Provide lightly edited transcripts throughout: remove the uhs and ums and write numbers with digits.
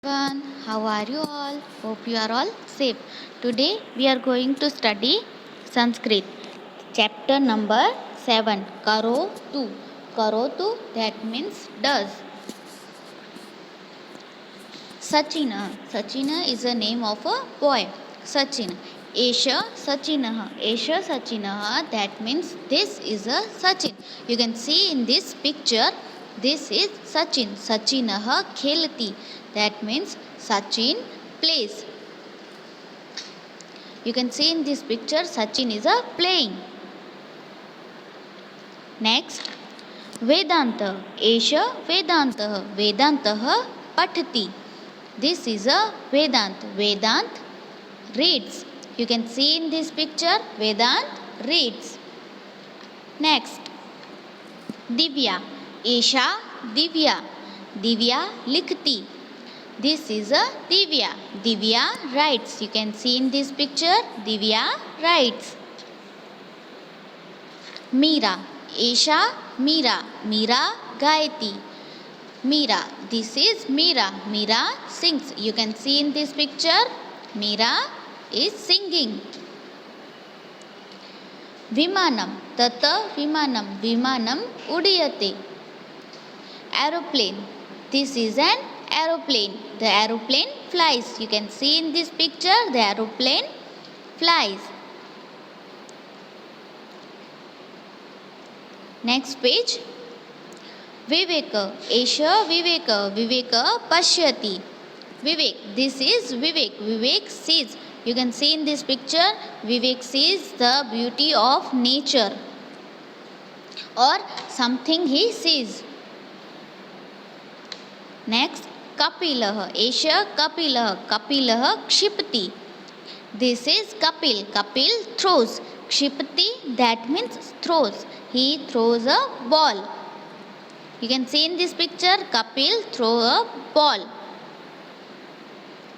Everyone, how are you all? Hope you are all safe. Today we are going to study Sanskrit. Chapter number 7. Karo tu. Karo tu, that means does. Sachina. Sachina is a name of a boy. Sachin. Esha Sachinah. Esha Sachinah, that means this is a Sachin. You can see in this picture, this is Sachin. Sachinah khelti. That means Sachin plays. You can see in this picture, Sachin is a playing. Next, Vedanta. Esha Vedantah. Vedantah pathati. This is a Vedant. Vedant reads. You can see in this picture, Vedant reads. Next, Divya. Esha Divya. Divya likhti. This is a Divya. Divya writes. You can see in this picture, Divya writes. Meera. Esha Meera. Meera gayati. Meera. This is Meera. Meera sings. You can see in this picture, Meera is singing. Vimanam. Tata Vimanam. Vimanam udiyate. Aeroplane. This is an aeroplane. The aeroplane flies. You can see in this picture, the aeroplane flies. Next page. Viveka. Esha Viveka. Viveka pashyati. Vivek. This is Vivek. Vivek sees. You can see in this picture, Vivek sees the beauty of nature or something he sees. Next, Kapilah. Esha Kapilah. Kapilah kshipti. This is Kapil. Kapil throws. Kshipti, that means throws. He throws a ball. You can see in this picture, Kapil throw a ball.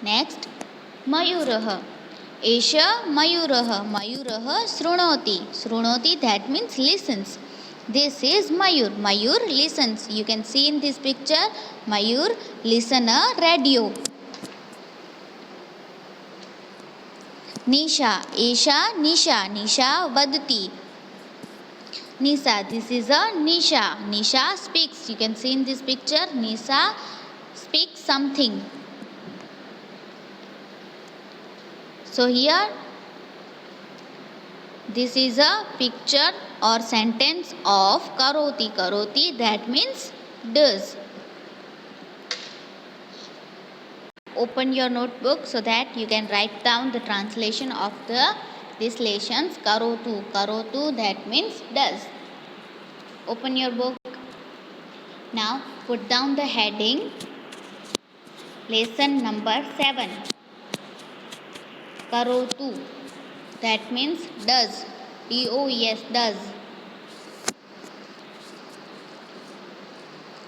Next, Mayurah. Esha Mayurah. Mayurah srunoti. Srunoti, that means listens. This is Mayur. Mayur listens. You can see in this picture, Mayur listen a radio. Nisha. Esha Nisha. Nisha vadati. Nisha. This is a Nisha. Nisha speaks. You can see in this picture, Nisha speaks something. So here, this is a picture or sentence of Karoti. Karoti, that means does. Open your notebook so that you can write down the translation of these lessons. Karotu. Karotu, that means does. Open your book. Now put down the heading. Lesson number 7. Karotu. That means does. D-O-E-S, does.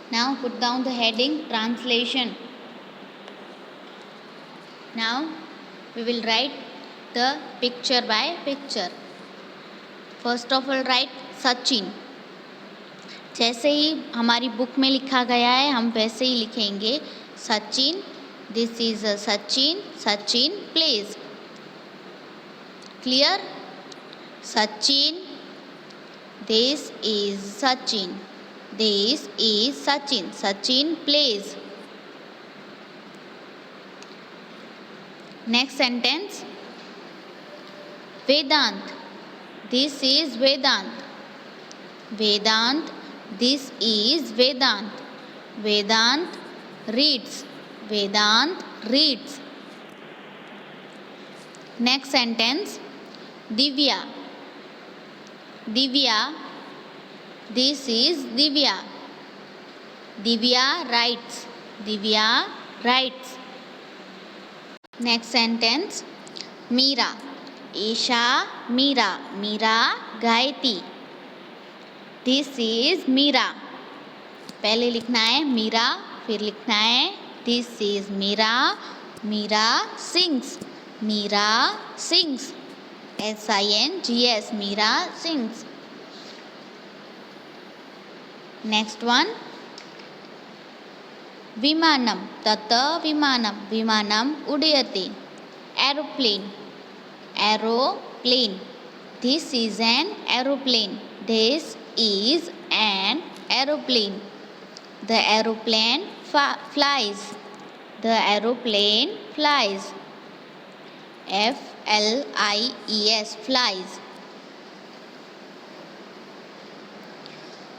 Now put down the heading translation. Now we will write the picture by picture. First of all write Sachin. जैसे ही हमारी book में लिखा गया है हम वैसे ही लिखेंगे. Sachin. This is a Sachin. Sachin plays. Clear? Sachin. This is Sachin. This is Sachin. Sachin plays. Next sentence. Vedant. This is Vedant. Vedant. This is Vedant. Vedant reads. Vedant reads. Next sentence. Divya. Divya. This is Divya. Divya writes. Divya writes. Next sentence. Meera. Esha Meera. Meera gayati. This is Meera. पहले लिखना है मीरा, फिर लिखना है this is Meera. Meera sings. Meera sings. S-I-N-G-S. Meera sings. Next one. विमानं तत् विमानं विमानम् उड्यते aeroplane aeroplane this is an aeroplane this is an aeroplane the aeroplane flies the aeroplane flies flies flies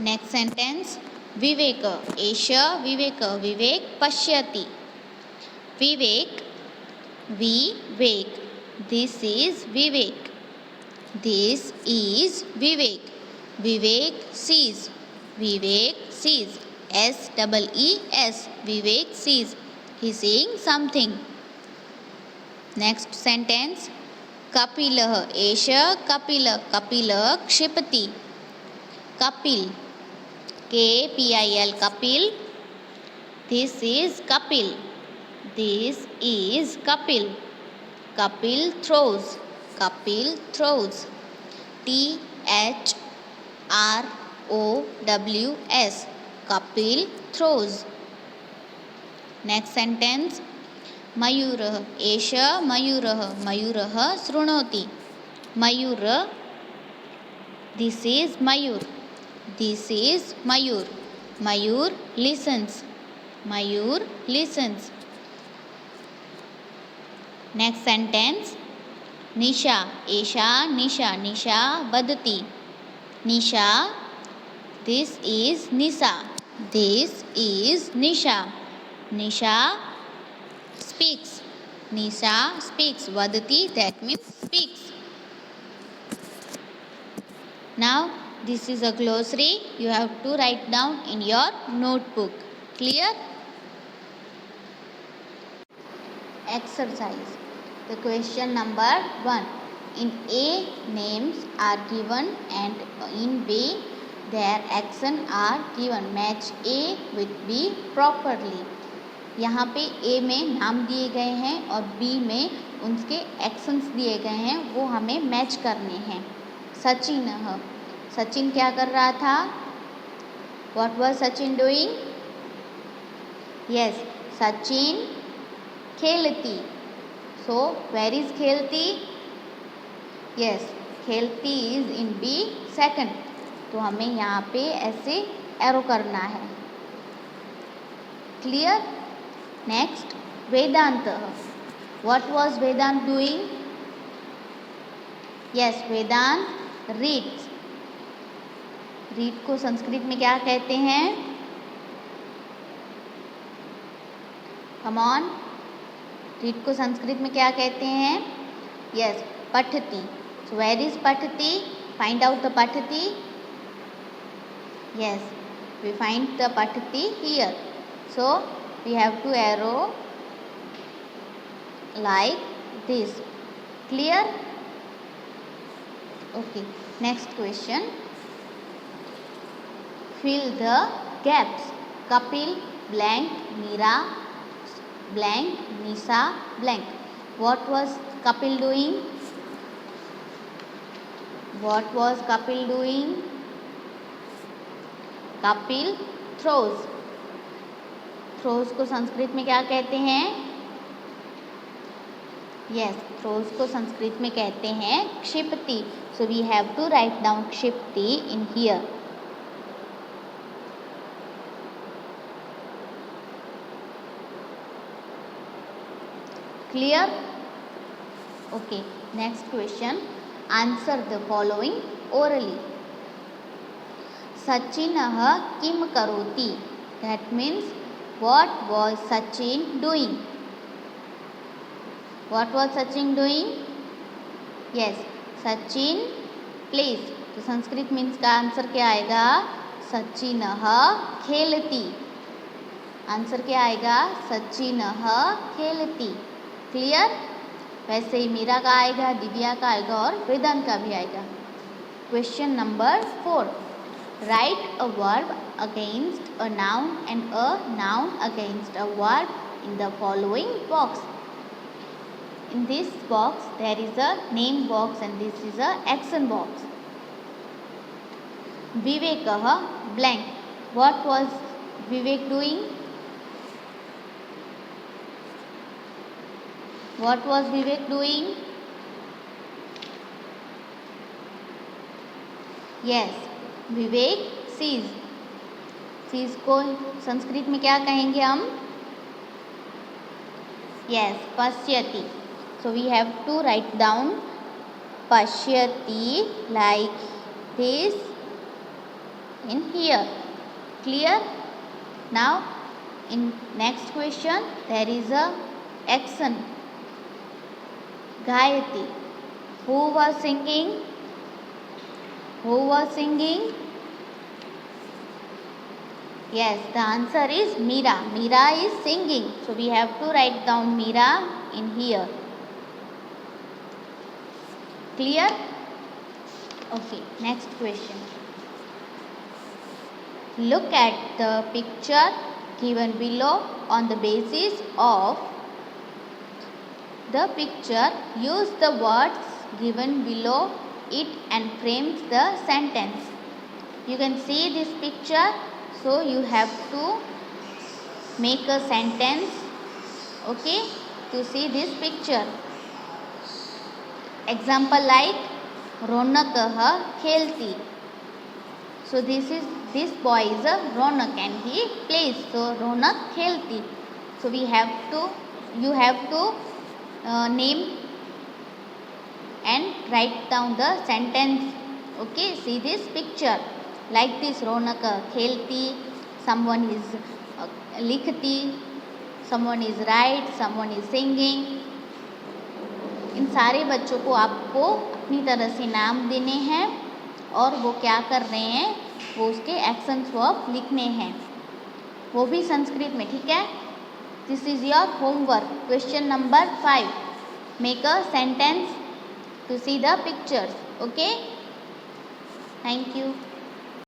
next sentence विवेक एष विवेक विवेक पश्यति विवेक विवेक this is Vivek this is Vivek Vivek sees Vivek sees SEES Vivek sees he seeing something next sentence कपिलः एष Kapil Kapil क्षिपति Kapil KPIL Kapil this is Kapil this is Kapil Kapil throws THROWS Kapil throws next sentence मयूरः एष मयूरः मयूरः शृणोति मयूर this is Mayur this is mayur mayur listens next sentence निशा एषा निशा निशा वदति निशा this is Nisha Nisha speaks वदति that means speaks now this is a glossary you have to write down in your notebook clear exercise the question number 1 in A names are given and in B their action are given match A with B properly यहाँ पे A में नाम दिए गए हैं और B में उनके एक्शंस दिए गए हैं वो हमें मैच करने हैं सचिनः सचिन क्या कर रहा था What was Sachin doing? Yes, Sachin खेलती So, where is खेलती? Yes, खेलती is in B second तो हमें यहाँ पे ऐसे एरो करना है Clear? Next, Vedantah What was Vedant doing? Yes, Vedant reads read को संस्कृत में क्या कहते हैं कम ऑन रीड को संस्कृत में क्या कहते हैं यस पठति सो वेयर इज पठति फाइंड आउट द पठति यस वी फाइंड द पठति here so we have to arrow like this clear okay next question fill the gaps Kapil blank Meera blank Nisha blank what was Kapil doing Kapil throws को संस्कृत में क्या कहते हैं yes throws को संस्कृत में कहते हैं क्षिपति so we have to write down क्षिपति in here Clear? Okay. Next question. Answer the following orally. Sachinah kim karoti? That means what was Sachin doing? What was Sachin doing? Yes, Sachin plays. तो Sanskrit means का answer क्या आएगा सचिनः खेलती answer क्या आएगा सचिनः खेलती clear वैसे ही मीरा का आएगा दिव्या का आएगा और वेदांत का भी आएगा question number 4 right a verb against a noun and a noun against a verb in the following box in this box there is a name box and this is a action box विवेकः blank what was Vivek doing What was Vivek doing? Yes, Vivek sees. Sees को संस्कृत में क्या कहेंगे हम? Yes, pashyati. So we have to write down pashyati like this in here. Clear? Now in next question there is a action. Gayati. Who was singing? Who was singing? Yes, the answer is Meera. Meera is singing. So we have to write down Meera in here. Clear? Okay, next question. Look at the picture given below. On the basis of the picture, use the words given below it and frames the sentence. You can see this picture, so you have to make a sentence, okay, to see this picture. Example like Ronakah khelti. So this boy is a Ronak and he plays. So Ronak khelti. So you have to name and write down the sentence. Okay, see this picture like this. Ronak khelti, someone is likhti, someone is write, someone is singing. इन सारे बच्चों को आपको अपनी तरह से नाम देने हैं और वो क्या कर रहे हैं, वो उसके एक्शंस वर्ब लिखने हैं, वो भी संस्कृत में. ठीक है. This is your homework. Question number 5. Make a sentence to see the pictures. Okay, thank you.